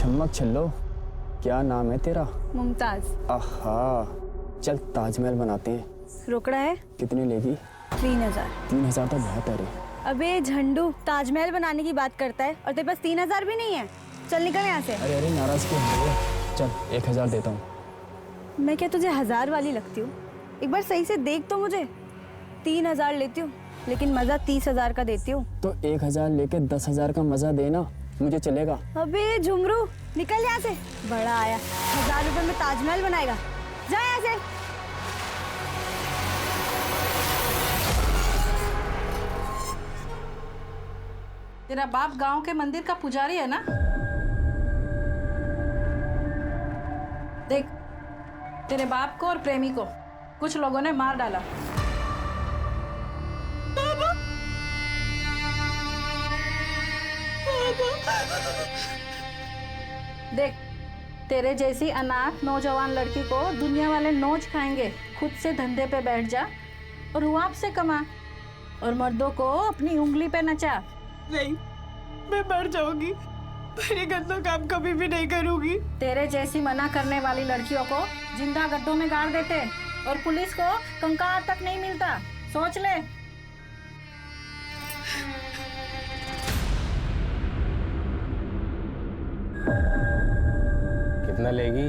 छम्मक छल्लो, क्या नाम है तेरा? मुमताज। आहा, चल ताजमहल बनाते हैं। रोकड़ा है? कितनी लेगी? 3000। 3000 तो बहुत है रे। अबे झंडू, ताजमहल बनाने की बात करता है और तेरे पास 3000 भी नहीं है। चल निकल यहाँ से। अरे अरे नाराज क्यों हो रही है? चल 1000 देता हूँ। मैं क्या तुझे 1000 वाली लगती हूँ? एक बार सही से देख तो मुझे। 3000 लेती हूँ लेकिन मजा 30,000 का देती हूँ। तो 1000 लेके 10,000 का मजा देना, मुझे चलेगा। अबे झुमरू, निकल यहाँ से। बड़ा आया, 1000 रुपए में ताजमहल बनाएगा। जा यहाँ से। तेरा बाप गांव के मंदिर का पुजारी है ना? देख, तेरे बाप को और प्रेमी को कुछ लोगों ने मार डाला। देख, तेरे जैसी अनाथ नौजवान लड़की को दुनिया वाले नोच खाएंगे। खुद से धंधे पे बैठ जा और रुआब से कमा और मर्दों को अपनी उंगली पे नचा। नहीं, मैं मर जाऊंगी, पर ये गंदा काम कभी भी नहीं करूंगी। तेरे जैसी मना करने वाली लड़कियों को जिंदा गड्ढों में गाड़ देते और पुलिस को कंकाल तक नहीं मिलता। सोच ले। कितना लेगी?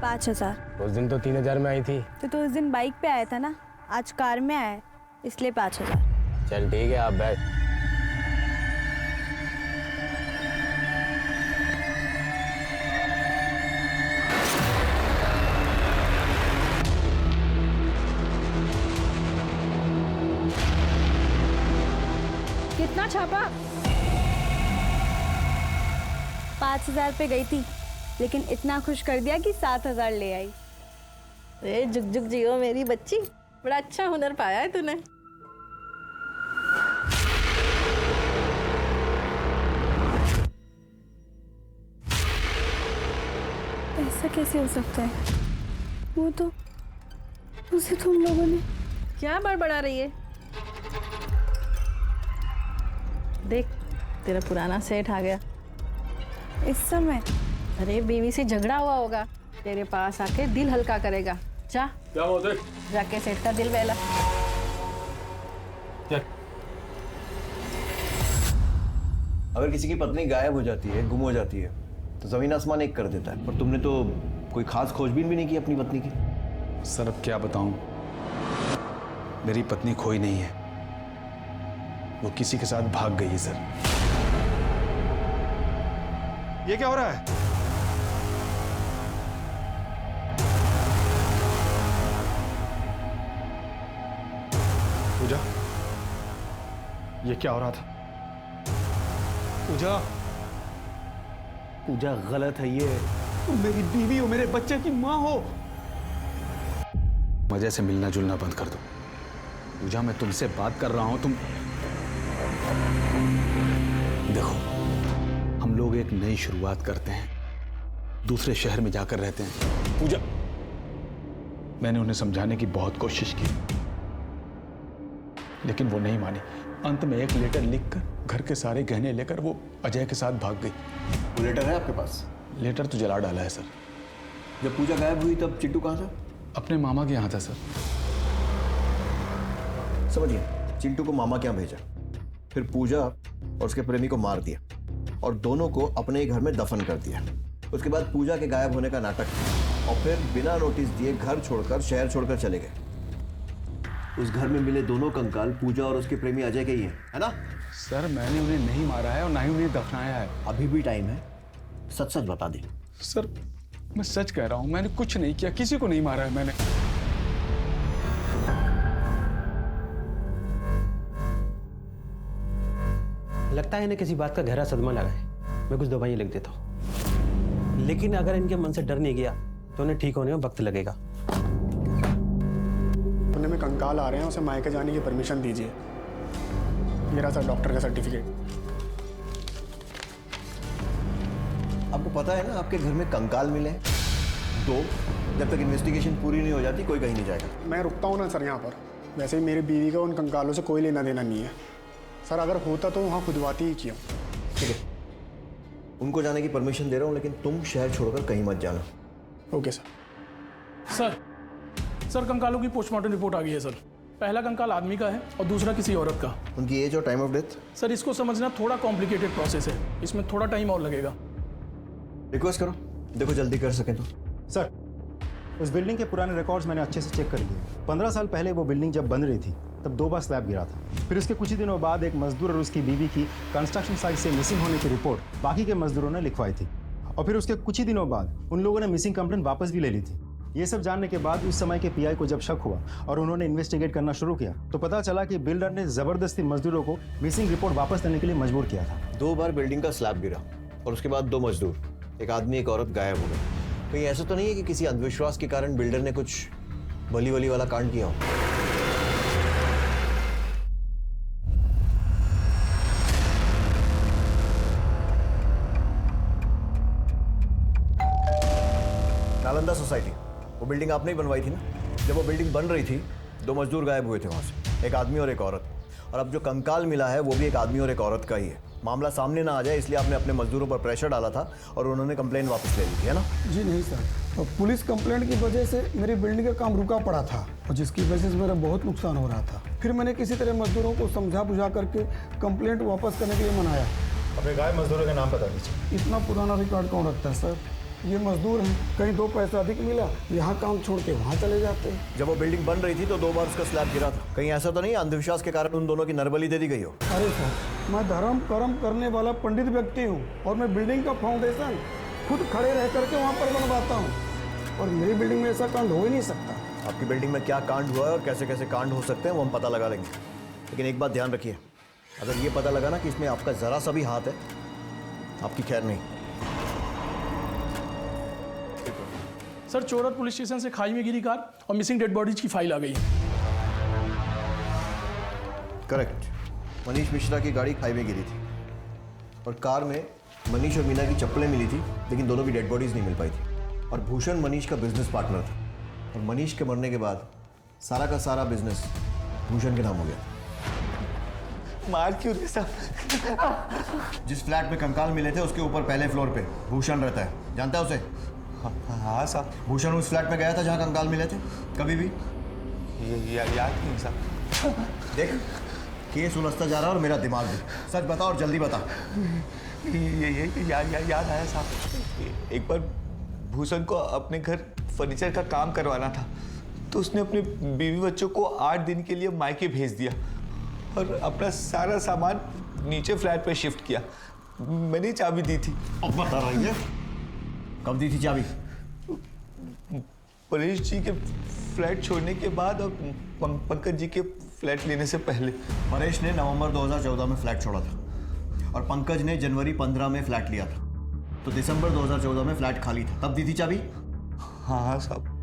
5000। उस दिन तो 3000 में आई थी। तो उस दिन बाइक पे आया था ना, आज कार में आया है, इसलिए 5000। चल ठीक है, आप बैठ। कितना छापा? 5000 पे गई थी लेकिन इतना खुश कर दिया कि 7000 ले आई। ए जुग जुग जियो मेरी बच्ची, बड़ा अच्छा हुनर पाया है तूने। ऐसा कैसे हो सकता है? वो तो उसे तुम लोगों ने। क्या बड़बड़ा रही है? देख, तेरा पुराना सेठ आ गया। इस समय? अरे बीवी से झगड़ा हुआ होगा, तेरे पास आके दिल हल्का करेगा। जा, क्या होता है? जाके सेठ का दिल बहला। अगर किसी की पत्नी गायब हो जाती है, गुम हो जाती है, तो जमीन आसमान एक कर देता है। पर तुमने तो कोई खास खोजबीन भी नहीं की अपनी पत्नी की। सर अब क्या बताऊं, मेरी पत्नी खोई नहीं है, वो किसी के साथ भाग गई है सर। ये क्या हो रहा है? पूजा, ये क्या हो रहा था? पूजा, पूजा गलत है ये। तुम मेरी बीवी हो, मेरे बच्चे की माँ हो। मजे से मिलना जुलना बंद कर दो। पूजा, मैं तुमसे बात कर रहा हूं। तुम देखो, हम लोग एक नई शुरुआत करते हैं, दूसरे शहर में जाकर रहते हैं। पूजा, मैंने उन्हें समझाने की बहुत कोशिश की लेकिन वो नहीं मानी। अंत में एक लेटर लिखकर घर के सारे गहने लेकर वो अजय के साथ भाग गई। वो लेटर है आपके पास? लेटर तो जला डाला है सर। जब पूजा गायब हुई तब चिंटू कहाँ था? अपने मामा के यहाँ था सर। समझिए, चिंटू को मामा के यहाँ भेजा, फिर पूजा और उसके प्रेमी को मार दिया और दोनों को अपने ही घर में दफन कर दिया। उसके बाद पूजा के गायब होने का नाटक किया और फिर बिना नोटिस दिए घर छोड़कर शहर छोड़कर चले गए। उस घर में मिले दोनों कंकाल पूजा और उसके प्रेमी अजय के ही हैं, है ना? सर मैंने उन्हें नहीं मारा है और ना ही उन्हें दफनाया है। अभी भी टाइम है, सच सच बता दे। सर मैं सच कह रहा हूं, मैंने कुछ नहीं किया, किसी को नहीं मारा है मैंने। लगता है इन्हें किसी बात का गहरा सदमा लगा है। मैं कुछ दवाइयाँ लिख देता हूँ, लेकिन अगर इनके मन से डर नहीं गया तो उन्हें ठीक होने में वक्त लगेगा। पुणे में कंकाल आ रहे हैं, उसे मायके जाने की परमिशन दीजिए। ये रहा सर डॉक्टर का सर्टिफिकेट। आपको पता है ना आपके घर में कंकाल मिले हैं? 2, जब तक इन्वेस्टिगेशन पूरी नहीं हो जाती कोई कहीं नहीं जाएगा। मैं रुकता हूँ ना सर यहाँ पर। वैसे ही मेरी बीवी का उन कंकालों से कोई लेना देना नहीं है सर। अगर होता तो वहाँ खुदवाती ही क्यों? ठीक है, उनको जाने की परमिशन दे रहा हूँ, लेकिन तुम शहर छोड़कर कहीं मत जाना। Okay sir. सर कंकालों की पोस्टमार्टम रिपोर्ट आ गई है सर। पहला कंकाल आदमी का है और दूसरा किसी औरत का। उनकी एज और टाइम ऑफ डेथ? सर इसको समझना थोड़ा कॉम्प्लिकेटेड प्रोसेस है, इसमें थोड़ा टाइम और लगेगा। रिक्वेस्ट करो, देखो जल्दी कर सकें तो। सर, उस बिल्डिंग के पुराने रिकॉर्ड्स मैंने अच्छे से चेक कर लिए। 15 साल पहले वो बिल्डिंग जब बन रही थी तब 2 बार स्लैब गिरा था। फिर उसके कुछ ही दिनों बाद एक मजदूर और उसकी बीवी की कंस्ट्रक्शन साइट से मिसिंग होने की रिपोर्ट बाकी के मजदूरों ने लिखवाई थी, और फिर उसके कुछ ही दिनों बाद उन लोगों ने मिसिंग कंप्लेंट वापस भी ले ली थी। ये सब जानने के बाद उस समय के पीआई को जब शक हुआ और उन्होंने इन्वेस्टिगेट करना शुरू किया तो पता चला कि बिल्डर ने जबरदस्ती मजदूरों को मिसिंग रिपोर्ट वापस देने के लिए मजबूर किया था। 2 बार बिल्डिंग का स्लैब गिरा और उसके बाद 2 मजदूर, एक आदमी एक औरत गायब हो गए। कहीं ऐसा तो नहीं है कि किसी अंधविश्वास के कारण बिल्डर ने कुछ बली वली वाला कांड किया हो? नालंदा सोसाइटी, वो बिल्डिंग आपने ही बनवाई थी ना? जब वो बिल्डिंग बन रही थी 2 मजदूर गायब हुए थे वहां से, एक आदमी और एक औरत। और अब जो कंकाल मिला है वो भी एक आदमी और एक औरत का ही है। मामला सामने ना आ जाए इसलिए आपने अपने मजदूरों पर प्रेशर डाला था और उन्होंने कंप्लेन वापस ले ली थी, है ना? जी नहीं सर, पुलिस कंप्लेंट की वजह से मेरी बिल्डिंग का काम रुका पड़ा था और जिसकी वजह से मेरा बहुत नुकसान हो रहा था। फिर मैंने किसी तरह मजदूरों को समझा बुझा करके कंप्लेंट वापस करने के लिए मनाया। अपने गायब मजदूरों का नाम बता दीजिए। इतना पुराना रिकॉर्ड कौन रखता है सर? ये मजदूर हैं, कहीं 2 पैसा अधिक मिला यहाँ काम छोड़ के वहाँ चले जाते हैं। जब वो बिल्डिंग बन रही थी तो 2 बार उसका स्लैब गिरा था। कहीं ऐसा तो नहीं अंधविश्वास के कारण उन दोनों की नरबली दे दी गई हो? अरे सर, मैं धर्म कर्म करने वाला पंडित व्यक्ति हूँ और मैं बिल्डिंग का फाउंडेशन खुद खड़े रह करके वहाँ पर बनवाता हूँ और मेरी बिल्डिंग में ऐसा कांड हो ही नहीं सकता। आपकी बिल्डिंग में क्या कांड हुआ है और कैसे कैसे कांड हो सकते हैं वो हम पता लगा लेंगे, लेकिन एक बात ध्यान रखिए, अगर ये पता लगा ना कि इसमें आपका जरा सा भी हाथ है, आपकी खैर नहीं। सर चोरत पुलिस स्टेशन से खाई में गिरी कार और मिसिंग डेड बॉडीज की फाइल आ गई है। करेक्ट, मनीष मिश्रा की गाड़ी खाई में गिरी थी और कार में मनीष और मीना की चप्पलें मिली थी, लेकिन दोनों की डेड बॉडीज नहीं मिल पाई थी। और भूषण मनीष का बिजनेस पार्टनर था और मनीष के मरने के बाद सारा का सारा बिजनेस भूषण के नाम हो गया। मार क्यों रहे साहब? जिस फ्लैट में कंकाल मिले थे उसके ऊपर पहले फ्लोर पे भूषण रहता है, जानता है उसे? हाँ साहब। भूषण उस फ्लैट में गया था जहाँ कंकाल मिले थे कभी भी? याद नहीं साहब। देख, केस उलझता जा रहा है और मेरा दिमाग भी। सच बता और जल्दी बता। याद आया साहब, एक बार भूषण को अपने घर फर्नीचर का काम करवाना था तो उसने अपने बीवी बच्चों को 8 दिन के लिए मायके भेज दिया और अपना सारा सामान नीचे फ्लैट पे शिफ्ट किया। मैंने चाबी दी थी। अब बता रही है, कब दी थी चाबी? परेश जी के फ्लैट छोड़ने के बाद और पंकज जी के फ्लैट लेने से पहले। परेश ने नवंबर 2014 में फ्लैट छोड़ा था और पंकज ने जनवरी 15 में फ्लैट लिया था, तो दिसंबर 2014 में फ्लैट खाली था, तब दी थी चाबी? हाँ साहब।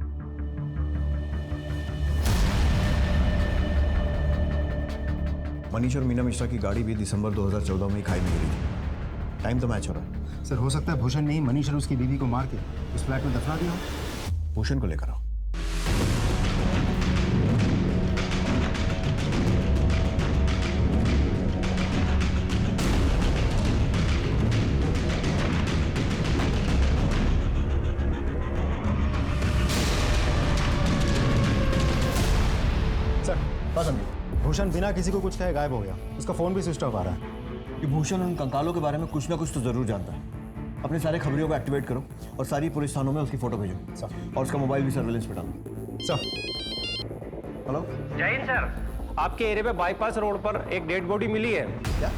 मनीष और मीना मिश्रा की गाड़ी भी दिसंबर 2014 में ही खाई में गिरी थी। टाइम तो मैच हो रहा है। सर, हो सकता है भूषण ने ही मनीष और उसकी बीवी को मार के उस फ्लैट में दफना दिया हो। भूषण को लेकर आओ। सर, बस भूषण बिना किसी को कुछ कहे गायब हो गया। उसका फोन भी स्विच ऑफ आ रहा है। कि भूषण उन कंकालों के बारे में कुछ ना कुछ तो जरूर जानता है। अपने सारे खबरियों को एक्टिवेट करो और सारी पुलिस थानों में उसकी फोटो भेजो सर, और उसका मोबाइल भी सर्वेलेंस पे डालो सर। हेलो जय हिंद सर, आपके एरिया पे बाईपास रोड पर एक डेड बॉडी मिली है। क्या?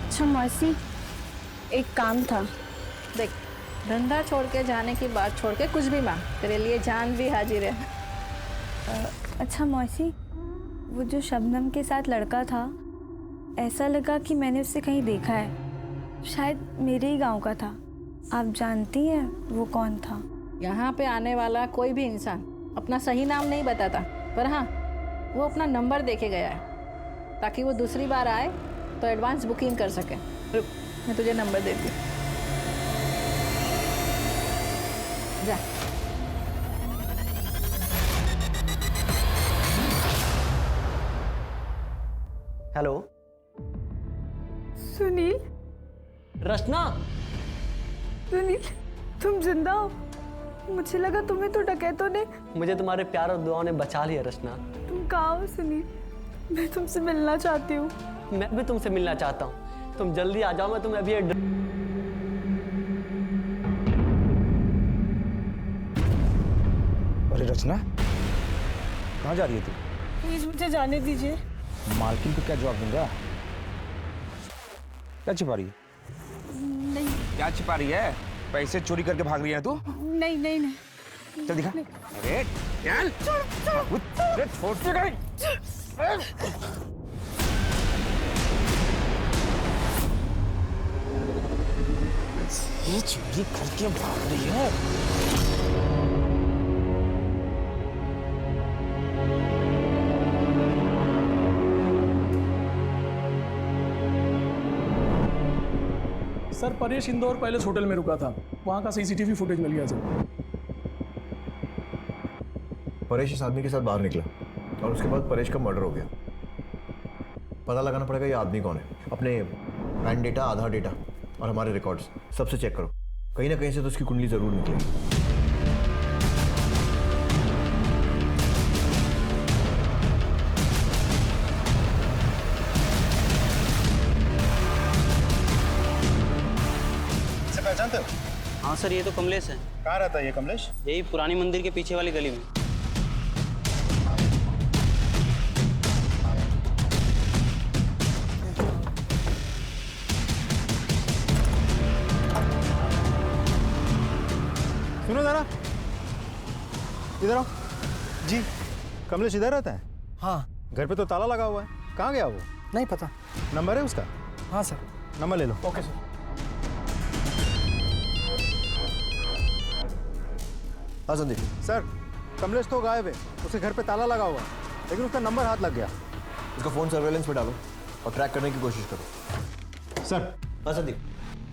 अच्छा मौसी, एक काम था। देख, धंधा छोड़ के जाने की बात छोड़ के कुछ भी मांग, तेरे लिए जान भी हाजिर है। अच्छा मौसी, वो जो शबनम के साथ लड़का था, ऐसा लगा कि मैंने उससे कहीं देखा है। शायद मेरे ही गांव का था। आप जानती हैं वो कौन था? यहाँ पे आने वाला कोई भी इंसान अपना सही नाम नहीं बताता, पर हाँ, वो अपना नंबर देके गया है ताकि वो दूसरी बार आए तो एडवांस बुकिंग कर सके। रुक, मैं तुझे नंबर देती हूँ। जा। हेलो सुनील। रचना। सुनील तुम जिंदा हो? मुझे लगा तुम्हें तो डकैतों ने। मुझे तुम्हारे प्यार और दुआओं ने बचा लिया रचना। तुम कहाँ हो सुनील? मैं तुमसे मिलना चाहती हूँ। मैं भी तुमसे मिलना चाहता हूँ, तुम जल्दी आ जाओ। मैं तुम्हें अभी अरे रचना, कहाँ जा रही है तू? प्लीज मुझे जाने दीजिए। मालकिन को क्या जवाब दूंगा? क्या छिपा रही है? नहीं। क्या छिपा रही है? पैसे चोरी करके भाग रही है तू? नहीं नहीं नहीं। चल दिखा। अरे चल। अरे छोड़ के गई। ये चोरी करके भाग रही है। Sir Paresh Indore palace hotel में रुका था, वहाँ का सीसीटीवी फुटेज मिल गया सर। परेश इस आदमी के साथ बाहर निकला और उसके बाद परेश का मर्डर हो गया। पता लगाना पड़ेगा ये आदमी कौन है। अपने पैन डेटा, आधार डेटा और हमारे रिकॉर्ड्स सबसे चेक करो, कहीं ना कहीं से तो उसकी कुंडली जरूर निकलेगी। पहचानते हो? हाँ सर, ये तो कमलेश है। कहाँ रहता है ये कमलेश? यही पुरानी मंदिर के पीछे वाली गली में। सुनो जरा, इधर आओ। जी, कमलेश इधर रहता है? हाँ। घर पे तो ताला लगा हुआ है, कहाँ गया वो? नहीं पता। नंबर है उसका? हाँ सर। नंबर ले लो। Okay sir. हाँ संदीप। सर, कमलेश तो गायब है, उसके घर पे ताला लगा हुआ है, लेकिन उसका नंबर हाथ लग गया। उसका फोन सर्वेलेंस पे डालो और ट्रैक करने की कोशिश करो। सर। हाँ संदीप।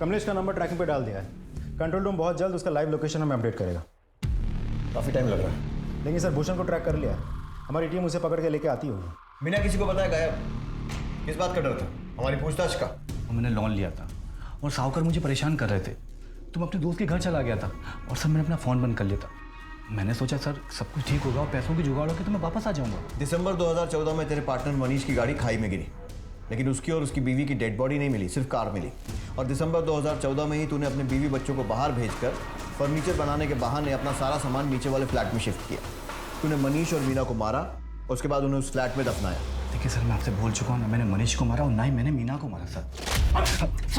कमलेश का नंबर ट्रैकिंग पे डाल दिया है। कंट्रोल रूम बहुत जल्द उसका लाइव लोकेशन हमें अपडेट करेगा। काफी टाइम लग रहा है। लेकिन सर, भूषण को ट्रैक कर लिया, हमारी टीम उसे पकड़ के लेके आती होगी। बिना किसी को बताया गायब, किस बात का डर था? हमारी पूछताछ का। मैंने लोन लिया था और साहूकार मुझे परेशान कर रहे थे। तुम अपने दोस्त के घर चला गया था और सर मैंने अपना फ़ोन बंद कर लिया था। मैंने सोचा सर सब कुछ ठीक होगा और पैसों की जुगाड़ होगी तो मैं वापस आ जाऊंगा। दिसंबर 2014 में तेरे पार्टनर मनीष की गाड़ी खाई में गिरी, लेकिन उसकी और उसकी बीवी की डेड बॉडी नहीं मिली, सिर्फ कार मिली। और दिसंबर 2014 में ही तूने अपने बीवी बच्चों को बाहर भेजकर फर्नीचर बनाने के बहाने अपना सारा सामान नीचे वाले फ्लैट में शिफ्ट किया। तूने मनीष और मीना को मारा और उसके बाद उन्हें उस फ्लैट में दफनाया। देखिए सर, मैं आपसे बोल चुका हूँ, ना मैंने मनीष को मारा और ना ही मैंने मीना को मारा सर।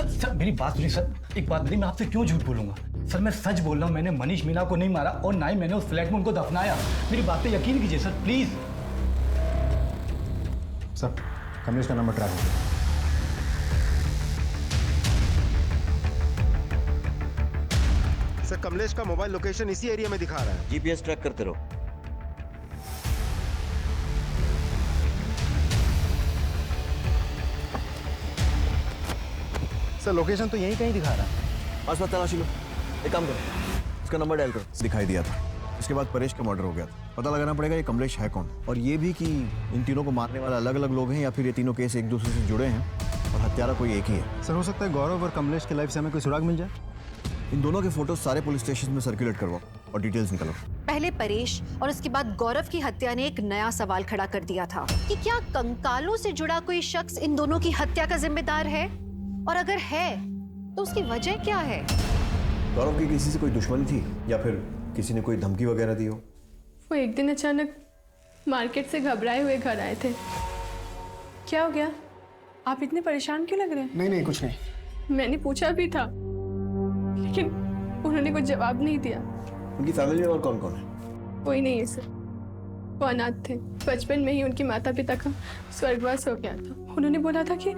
सर मेरी बात सुनिए सर, एक बात बताइए, मैं आपसे क्यों झूठ बोलूंगा? सर मैं सच बोल रहा हूँ, मैंने मनीष मीना को नहीं मारा और ना ही मैंने उस फ्लैट में उनको दफनाया। मेरी बात पे यकीन कीजिए सर प्लीज। सर, कमलेश का नंबर ट्रैक हो गया। सर, कमलेश का मोबाइल लोकेशन इसी एरिया में दिखा रहा है। जीपीएस ट्रैक करते रहो। सर, लोकेशन तो यहीं कहीं दिखा रहा है। आसपास तलाशी लो। एक काम करो, इसका नंबर डायल करो। दिखाई दिया था। इसके बाद परेश का मर्डर हो गया था। पता लगाना पड़ेगा ये कमलेश है कौन, और ये भी कि इन तीनों को मारने वाले अलग अलग लोग हैं या फिर ये तीनों केस एक दूसरे से जुड़े हैं और हत्यारा कोई एक ही है। सर, हो सकता है गौरव और कमलेश के लाइफ से हमें कोई सुराग मिल जाए। इन दोनों के फोटो सारे पुलिस स्टेशन में सर्कुलेट करवाओ और डिटेल्स निकालो। पहले परेश और उसके बाद गौरव की हत्या ने एक नया सवाल खड़ा कर दिया था कि क्या कंकालों से जुड़ा कोई शख्स इन दोनों की हत्या का जिम्मेदार है, और अगर है तो उसकी वजह क्या है? गौरव की किसी से कोई दुश्मनी थी या फिर किसी ने कोई धमकी वगैरह दी हो? वो एक दिन अचानक मार्केट से घबराए हुए घर आए थे। क्या हो गया? आप इतने परेशान क्यों लग रहे हैं? नहीं कुछ नहीं। मैंने पूछा भी था लेकिन उन्होंने कुछ जवाब नहीं दिया। उनकी फैमिली में और कौन कौन है? कोई नहीं है सर, वो अनाथ थे। बचपन में ही उनके माता पिता का स्वर्गवास हो गया था। उन्होंने बोला था कि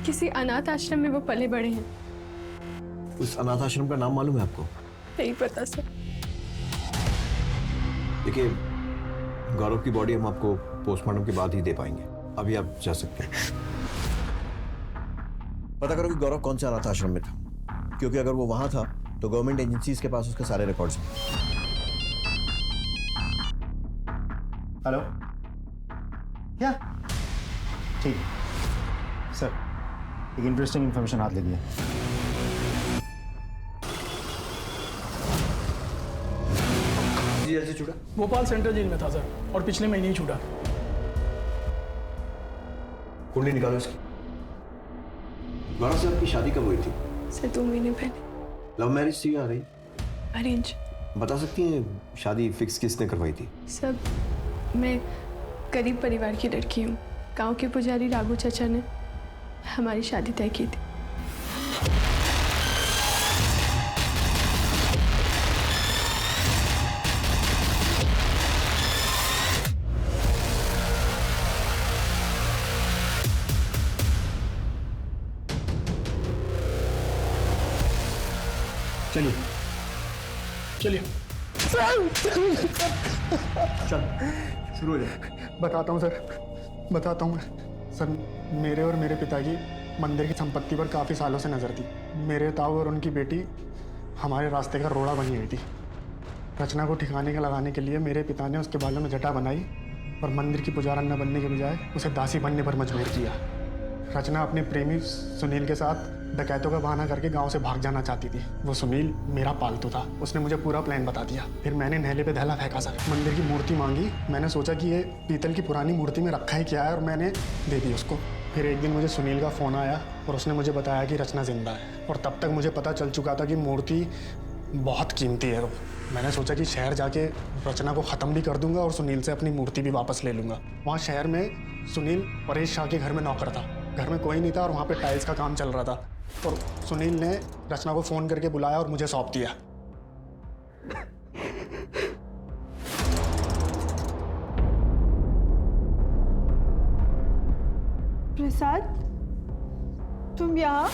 किसी अनाथ आश्रम में वो पले बड़े हैं। उस अनाथ आश्रम का नाम मालूम है आपको? नहीं पता सर। देखिए, गौरव की बॉडी हम आपको पोस्टमार्टम के बाद ही दे पाएंगे, अभी आप जा सकते हैं। पता करो कि गौरव कौन से अनाथ आश्रम में था, क्योंकि अगर वो वहां था तो गवर्नमेंट एजेंसीज के पास उसके सारे रिकॉर्ड्स हैं। हेलो, क्या? ठीक है। सर एक इंटरेस्टिंग इन्फॉर्मेशन हाथ लगी है। जी ऐसे छूटा? भोपाल सेंट्रल जेल में था सर, और पिछले महीने ही छूटा। कुंडली निकालो इसकी। गौरव से आपकी शादी कब हुई थी? सर 2 महीने पहले। लव मैरिज थी या अरेंज? अरेंज। बता सकती हैं शादी फिक्स किसने करवाई थी? सब मैं गरीब परिवार की लड़की हूँ। गांव के पुजारी राघु चाचा ने हमारी शादी तय की थी। चलिए चलिए चल शुरू हो जाए। बताता हूँ सर, बताता हूँ मैं। सर मेरे और मेरे पिता की मंदिर की संपत्ति पर काफ़ी सालों से नज़र थी। मेरे ताऊ और उनकी बेटी हमारे रास्ते का रोड़ा बनी हुई थी। रचना को ठिकाने का लगाने के लिए मेरे पिता ने उसके बालों में जटा बनाई और मंदिर की पुजारन न बनने के बजाय उसे दासी बनने पर मजबूर किया। रचना अपने प्रेमी सुनील के साथ डकैतों का बहाना करके गांव से भाग जाना चाहती थी। वो सुनील मेरा पालतू था, उसने मुझे पूरा प्लान बता दिया। फिर मैंने नहले पे धैला फेंका सर। मंदिर की मूर्ति मांगी, मैंने सोचा कि ये पीतल की पुरानी मूर्ति में रखा ही क्या है, और मैंने दे दी उसको। फिर एक दिन मुझे सुनील का फ़ोन आया और उसने मुझे बताया कि रचना जिंदा है, और तब तक मुझे पता चल चुका था कि मूर्ति बहुत कीमती है। मैंने सोचा कि शहर जाके रचना को ख़त्म भी कर दूंगा और सुनील से अपनी मूर्ति भी वापस ले लूँगा। वहाँ शहर में सुनील परेश शाह के घर में नौकर था। घर में कोई नहीं था और वहाँ पे टाइल्स का काम चल रहा था, और सुनील ने रचना को फ़ोन करके बुलाया और मुझे सौंप दिया। प्रसाद, तुम यहाँ?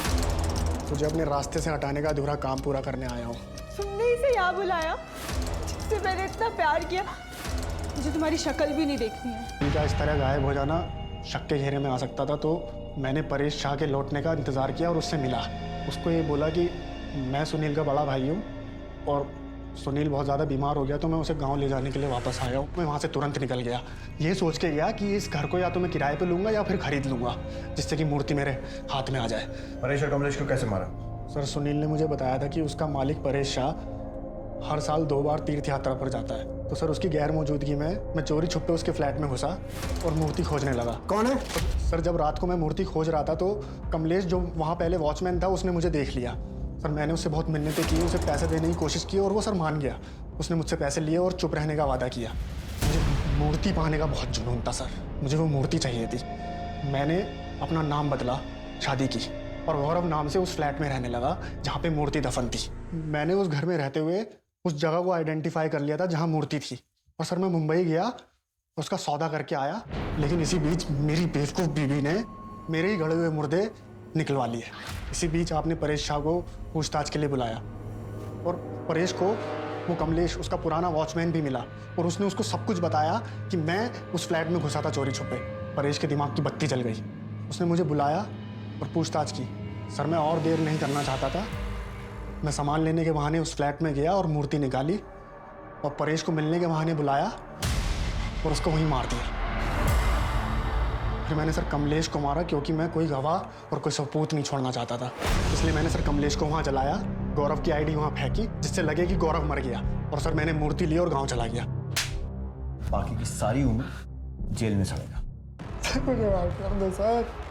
तुझे अपने रास्ते से हटाने का अधूरा काम पूरा करने आया हूँ। तुमने इसे यहाँ बुलाया जिससे मैंने इतना प्यार किया? मुझे तुम्हारी शक्ल भी नहीं देखनी है। इनका इस तरह गायब हो जाना शक के घेरे में आ सकता था, तो मैंने परेश शाह के लौटने का इंतज़ार किया और उससे मिला। उसको ये बोला कि मैं सुनील का बड़ा भाई हूँ और सुनील बहुत ज़्यादा बीमार हो गया, तो मैं उसे गांव ले जाने के लिए वापस आया हूँ। मैं वहाँ से तुरंत निकल गया, ये सोच के गया कि इस घर को या तो मैं किराए पे लूँगा या फिर खरीद लूँगा, जिससे कि मूर्ति मेरे हाथ में आ जाए। परेश और कमलेश को कैसे मारा? सर सुनील ने मुझे बताया था कि उसका मालिक परेश शाह हर साल 2 बार तीर्थ यात्रा पर जाता है। तो सर उसकी गैर मौजूदगी में मैं चोरी छुपे उसके फ्लैट में घुसा और मूर्ति खोजने लगा। कौन है? सर जब रात को मैं मूर्ति खोज रहा था तो कमलेश, जो वहाँ पहले वॉचमैन था, उसने मुझे देख लिया। सर मैंने उससे बहुत मिन्नतें की, उसे पैसे देने की कोशिश की और वो सर मान गया। उसने मुझसे पैसे लिए और चुप रहने का वादा किया। मुझे मूर्ति पाने का बहुत जुनून था सर, मुझे वो मूर्ति चाहिए थी। मैंने अपना नाम बदला, शादी की, और गौरव नाम से उस फ्लैट में रहने लगा जहाँ पे मूर्ति दफन थी। मैंने उस घर में रहते हुए उस जगह को आइडेंटिफाई कर लिया था जहाँ मूर्ति थी, और सर मैं मुंबई गया, उसका सौदा करके आया। लेकिन इसी बीच मेरी बेवकूफ़ बीवी ने मेरे ही गड़े हुए मुर्दे निकलवा लिए। इसी बीच आपने परेश शाह को पूछताछ के लिए बुलाया, और परेश को वो कमलेश, उसका पुराना वॉचमैन भी मिला, और उसने उसको सब कुछ बताया कि मैं उस फ्लैट में घुसा था चोरी छुपे। परेश के दिमाग की बत्ती जल गई, उसने मुझे बुलाया और पूछताछ की। सर मैं और देर नहीं करना चाहता था। मैं सामान लेने के बहाने उस फ्लैट में गया और मूर्ति निकाली, और परेश को मिलने के बहाने बुलाया और उसको वहीं मार दिया। फिर मैंने सर कमलेश को मारा, क्योंकि मैं कोई गवाह और कोई सबूत नहीं छोड़ना चाहता था। इसलिए मैंने सर कमलेश को वहाँ जलाया, गौरव की आईडी वहाँ फेंकी, जिससे लगे कि गौरव मर गया, और सर मैंने मूर्ति ली और गाँव चला गया। बाकी की सारी उम्र जेल में सड़ेगा। मुझे माफ कर दो सर।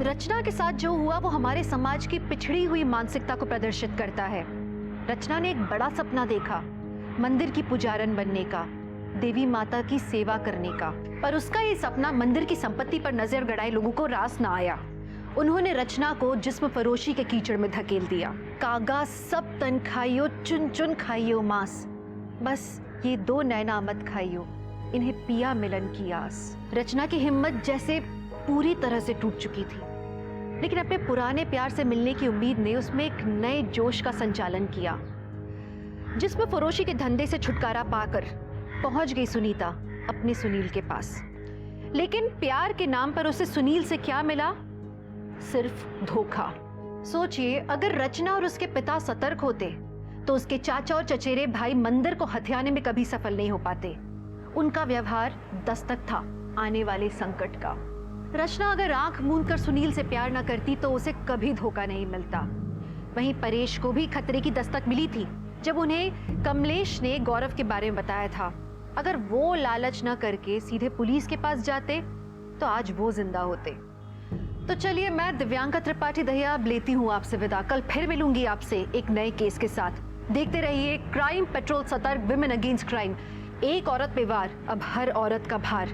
रचना के साथ जो हुआ वो हमारे समाज की पिछड़ी हुई मानसिकता को प्रदर्शित करता है। रचना ने एक बड़ा सपना देखा, मंदिर की पुजारन बनने का, देवी माता की सेवा करने का, पर उसका ये सपना मंदिर की संपत्ति पर नजर गड़ाए लोगों को रास न आया। उन्होंने रचना को जिस्म फरोशी के कीचड़ में धकेल दिया। कागा सब तन खाइयो, चुन चुन खाइयो मांस, बस ये 2 नैना मत खाइयो, इन्हें पिया मिलन की आस। रचना की हिम्मत जैसे पूरी तरह से टूट चुकी थी, लेकिन अपने पुराने प्यार से मिलने की उम्मीद ने उसमें एक नए जोश का संचालन किया। जिसमें फरोशी के धंधे से छुटकारा पाकर पहुंच गई सुनीता अपने सुनील के पास। लेकिन प्यार के नाम पर उसे सुनील से क्या मिला? सिर्फ धोखा। सोचिए, अगर रचना और उसके पिता सतर्क होते तो उसके चाचा और चचेरे भाई मंदिर को हथियाने में कभी सफल नहीं हो पाते। उनका व्यवहार दस्तक था, आने वाले संकट का। रचना अगर आंख मूंद कर सुनील से प्यार न करती तो उसे कभी धोखा नहीं मिलता। वहीं परेश को भी खतरे की दस्तक मिली थी जब उन्हें कमलेश ने गौरव के बारे में बताया था। अगर वो लालच न करके सीधे पुलिस के पास जाते तो आज वो जिंदा होते। तो चलिए, मैं दिव्यांका त्रिपाठी दहिया अब लेती हूँ आपसे विदा। कल फिर मिलूंगी आपसे एक नए केस के साथ। देखते रहिए क्राइम पेट्रोल, सतर्क, विमेन अगेंस्ट क्राइम। एक औरत पे वार, अब हर औरत का भार।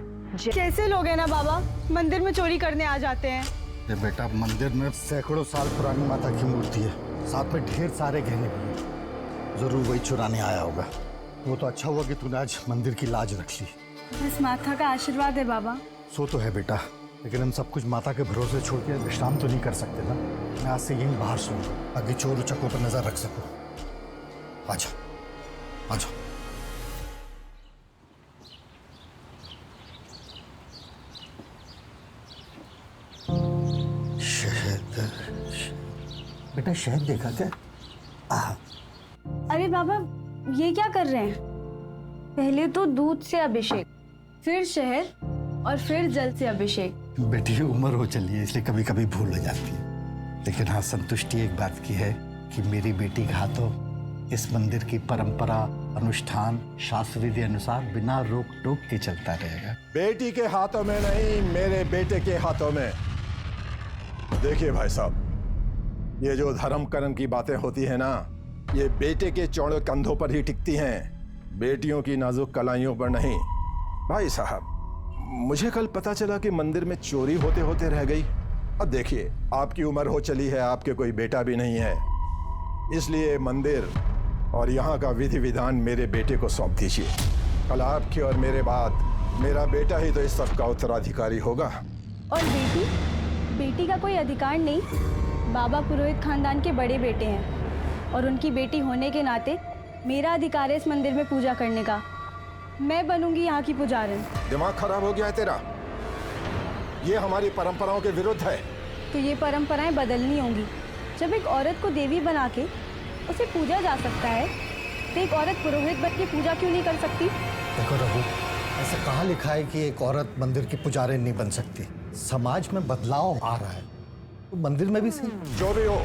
कैसे लोग हैं ना बाबा, मंदिर में चोरी करने आ जाते हैं। ये बेटा, मंदिर में सैकड़ों साल पुरानी माता की मूर्ति है, साथ में ढेर सारे गहने भी हैं। जरूर वही चुराने आया होगा। वो तो अच्छा हुआ कि तूने आज मंदिर की लाज रख ली। बस माता का आशीर्वाद है बाबा। सो तो है बेटा, लेकिन हम सब कुछ माता के भरोसे छोड़ के विश्राम तो नहीं कर सकते ना। मैं आज से यहीं बाहर सोऊंगा ताकि चोर उचकों पर नजर रख सकूं। आजा, आजा। शहद, बेटा शहद देखा क्या? अरे बाबा, ये क्या कर रहे हैं? पहले तो दूध से अभिषेक, फिर शहद और फिर जल से अभिषेक। बेटी उम्र हो चली है इसलिए कभी कभी भूल हो जाती है, लेकिन हाँ संतुष्टि एक बात की है कि मेरी बेटी का हाथों इस मंदिर की परंपरा, अनुष्ठान, शास्त्र विधि अनुसार बिना रोक टोक के चलता रहेगा। बेटी के हाथों में नहीं, मेरे बेटे के हाथों में। देखिए भाई साहब, ये जो धर्म कर्म की बातें होती है ना, ये बेटे के चौड़े कंधों पर ही टिकती हैं, बेटियों की नाजुक कलाइयों पर नहीं। भाई साहब, मुझे कल पता चला कि मंदिर में चोरी होते होते रह गई। अब देखिए, आपकी उम्र हो चली है, आपके कोई बेटा भी नहीं है, इसलिए मंदिर और यहाँ का विधि विधान मेरे बेटे को सौंप दीजिए। कल आपके और मेरे बाद मेरा बेटा ही तो इस सब का उत्तराधिकारी होगा। और बेटी का कोई अधिकार नहीं। बाबा पुरोहित खानदान के बड़े बेटे हैं और उनकी बेटी होने के नाते मेरा अधिकार है इस मंदिर में पूजा करने का। मैं बनूंगी यहाँ की पुजारन। दिमाग खराब हो गया है तेरा? ये हमारी परंपराओं के विरुद्ध है। तो ये परंपराएं बदलनी होंगी। जब एक औरत को देवी बना के उसे पूजा जा सकता है, तो एक औरत पुरोहित बन के पूजा क्यों नहीं कर सकती? देखो रघु, ऐसा कहाँ लिखा है कि एक औरत मंदिर की पुजारी नहीं बन सकती? समाज में बदलाव आ रहा है, तो मंदिर में भी सही। जो भी हो,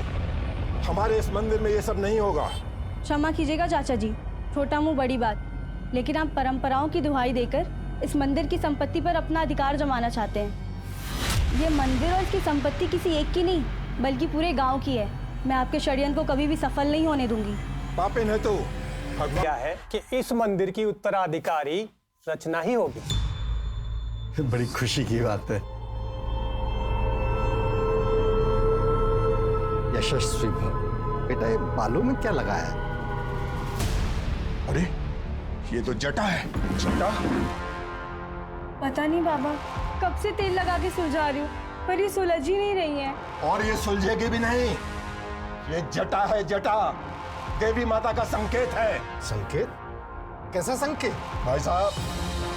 हमारे इस मंदिर में ये सब नहीं होगा। क्षमा कीजिएगा चाचा जी, छोटा मुंह बड़ी बात, लेकिन आप परंपराओं की दुहाई देकर इस मंदिर की संपत्ति पर अपना अधिकार जमाना चाहते हैं। ये मंदिर और इसकी संपत्ति किसी एक की नहीं, बल्कि पूरे गांव की है। मैं आपके षड्यंत्र को कभी भी सफल नहीं होने दूंगी। पापिन है तू। क्या है कि इस मंदिर की उत्तराधिकारी रचना ही होगी। बड़ी खुशी की बात है। यशस्वी भव। बेटा, ये बालों में क्या लगाया है? अरे ये तो जटा है। जटा? पता नहीं बाबा, कब से तेल लगा के सुलझा रही हूँ, पर ये सुलझ ही नहीं रही है। और ये सुलझेगी भी नहीं। ये जटा है, जटा देवी माता का संकेत है। संकेत? कैसा संकेत? भाई साहब,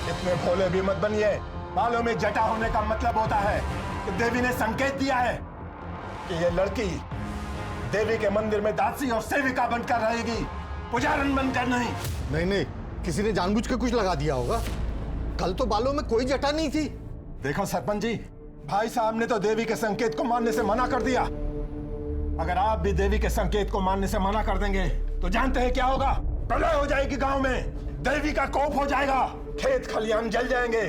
इतने भोले भी मत बनिए। बालों में जटा होने का मतलब होता है कि देवी ने संकेत दिया है कि ये लड़की देवी के मंदिर में दासी और सेविका बनकर रहेगी, पुजारन बनकर नहीं। नहीं नहीं, किसी ने जानबूझ के कुछ लगा दिया होगा। कल तो बालों में कोई जटा नहीं थी। देखो सरपंच जी, भाई साहब ने तो देवी के संकेत को मानने से मना कर दिया। अगर आप भी देवी के संकेत को मानने से मना कर देंगे तो जानते हैं क्या होगा? प्रलय हो जाएगी गांव में, देवी का कोप हो जाएगा, खेत खलियान जल जाएंगे,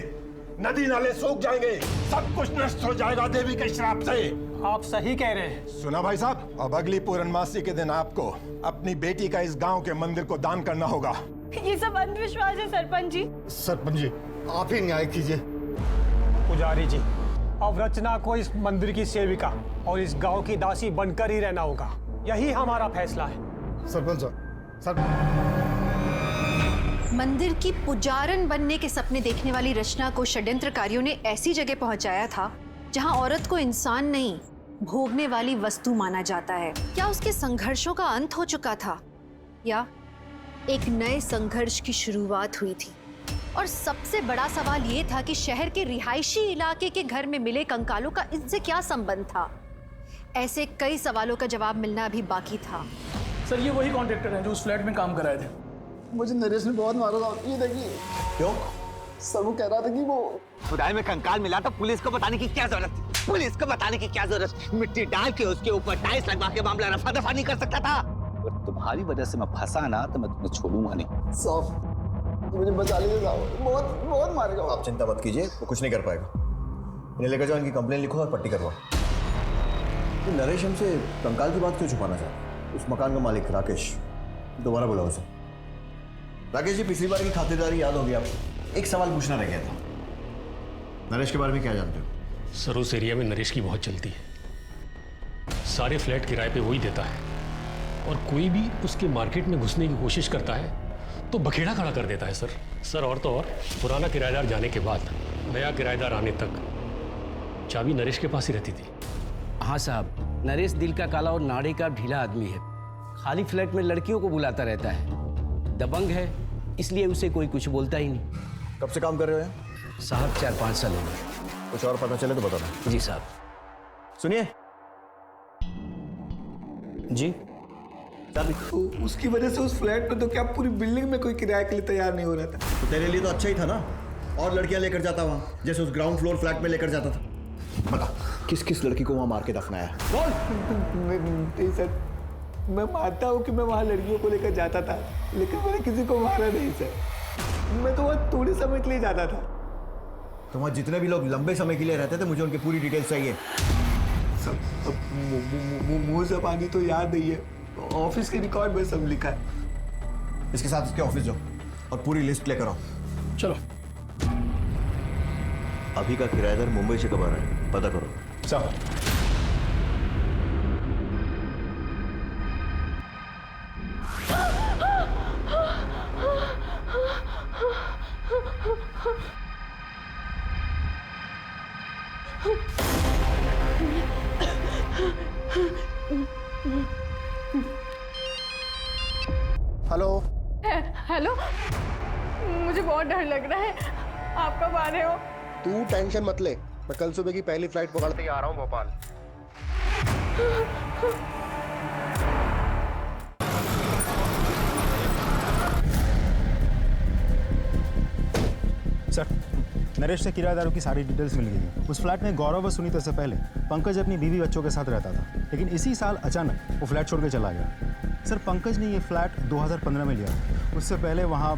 नदी नाले सूख जाएंगे, सब कुछ नष्ट हो जाएगा देवी के श्राप से। आप सही कह रहे हैं। सुना भाई साहब, अब अगली पूर्णमासी के दिन आपको अपनी बेटी का इस गांव के मंदिर को दान करना होगा। ये सब अंधविश्वास है सरपंच जी। सरपंच जी, आप ही न्याय कीजिए। पुजारी जी, अब रचना को इस मंदिर की सेविका और इस गांव की दासी बनकर ही रहना होगा। यही हमारा फैसला है। सरपंच सर, मंदिर की पुजारन बनने के सपने देखने वाली रचना को षड्यंत्रकारियों ने ऐसी जगह पहुंचाया था जहां औरत को इंसान नहीं, भोगने वाली वस्तु माना जाता है। क्या उसके संघर्षों का अंत हो चुका था या एक नए संघर्ष की शुरुआत हुई थी? और सबसे बड़ा सवाल ये था कि शहर के रिहायशी इलाके के घर में मिले कंकालों का इनसे क्या संबंध था? ऐसे कई सवालों का जवाब मिलना अभी बाकी था। सर, ये वही कॉन्ट्रैक्टर हैं जो उस फ्लैट में काम कर रहे थे। मुझे नरेश ने बहुत मारा था, ये देखिए। क्यों? सर वो कह रहा था कि वो खुदाई में कंकाल मिला तो पुलिस को बताने की क्या जरूरत थी? पुलिस को बताने की क्या जरूरत? मिट्टी डाल के उसके ऊपर टाइल्स लगवा के मामला रफा दफा नहीं कर सकता था? अगर तुम्हारी वजह से मैं फंसा ना तो मैं तुम्हें छोड़ूंगा नहीं। साहब मुझे बचा लीजिए साहब, बहुत बहुत मारेगा। आप चिंता मत कीजिए, वो कुछ नहीं कर पाएगा। इन्हें लेकर जाओ, इनकी कंप्लेन लिखो और पट्टी करवाओ। तो नरेश हमसे कंकाल की बात क्यों छुपाना चाहता है? उस मकान का मालिक राकेश, दोबारा बुलाओ उसे। राकेश जी, पिछली बार की खातिरदारी याद होगी आपको? एक सवाल पूछना रह गया था। नरेश के बारे में क्या जानते हो? सर उस एरिया में नरेश की बहुत चलती है। सारे फ्लैट किराए पे वही देता है और कोई भी उसके मार्केट में घुसने की कोशिश करता है तो बखेड़ा खड़ा कर देता है सर और तो और पुराना किराएदार जाने के बाद नया किराएदार आने तक चाबी नरेश के पास ही रहती थी। हाँ साहब, नरेश दिल का काला और नाड़े का ढीला आदमी है। खाली फ्लैट में लड़कियों को बुलाता रहता है। दबंग है, इसलिए उसे कोई कुछ बोलता ही नहीं। कब से काम कर रहे हो यहाँ? साहब 4-5 साल हो गए। कुछ और पता चले तो बताना। जी साहब। सुनिए जी, तो उसकी वजह से उस फ्लैट में तो क्या पूरी बिल्डिंग में कोई किराए के लिए तैयार नहीं हो रहा था। तो तेरे लिए तो अच्छा ही था ना, और लड़कियां लेकर जाता वहां, जैसे उस ग्राउंड फ्लोर फ्लैट में लेकर जाता था। बता, किस किस लड़की को वहां मार के दफनाया? नहीं सर, मैं मानता हूँ कि मैं वहाँ लड़कियों को लेकर जाता था, लेकिन मैंने किसी को मारा नहीं सर। मैं तो वहाँ थोड़े समय के लिए जाता था। तो वहाँ जितने भी लोग लंबे समय के लिए रहते थे, मुझे उनकी पूरी डिटेल्स चाहिए। सब मुँह से आगे तो याद नहीं है, ऑफिस के रिकॉर्ड में सब लिखा है। इसके साथ इसके ऑफिस जाओ और पूरी लिस्ट लेकर आओ। चलो। अभी का किराएदार मुंबई से कब आ रहा है, पता करो। साहब हेलो। हेलो, मुझे बहुत डर लग रहा है। आप कब आ रहे हो? तू टेंशन मत ले, मैं कल सुबह की पहली फ्लाइट पकड़ते ही आ रहा हूँ भोपाल। सर, नरेश से किराएदारों की सारी डिटेल्स मिल गई हैं। उस फ्लैट में गौरव और सुनीता से पहले पंकज अपनी बीवी बच्चों के साथ रहता था, लेकिन इसी साल अचानक वो फ्लैट छोड़ के चला गया। सर, पंकज ने ये फ्लैट 2015 में लिया। उससे पहले वहाँ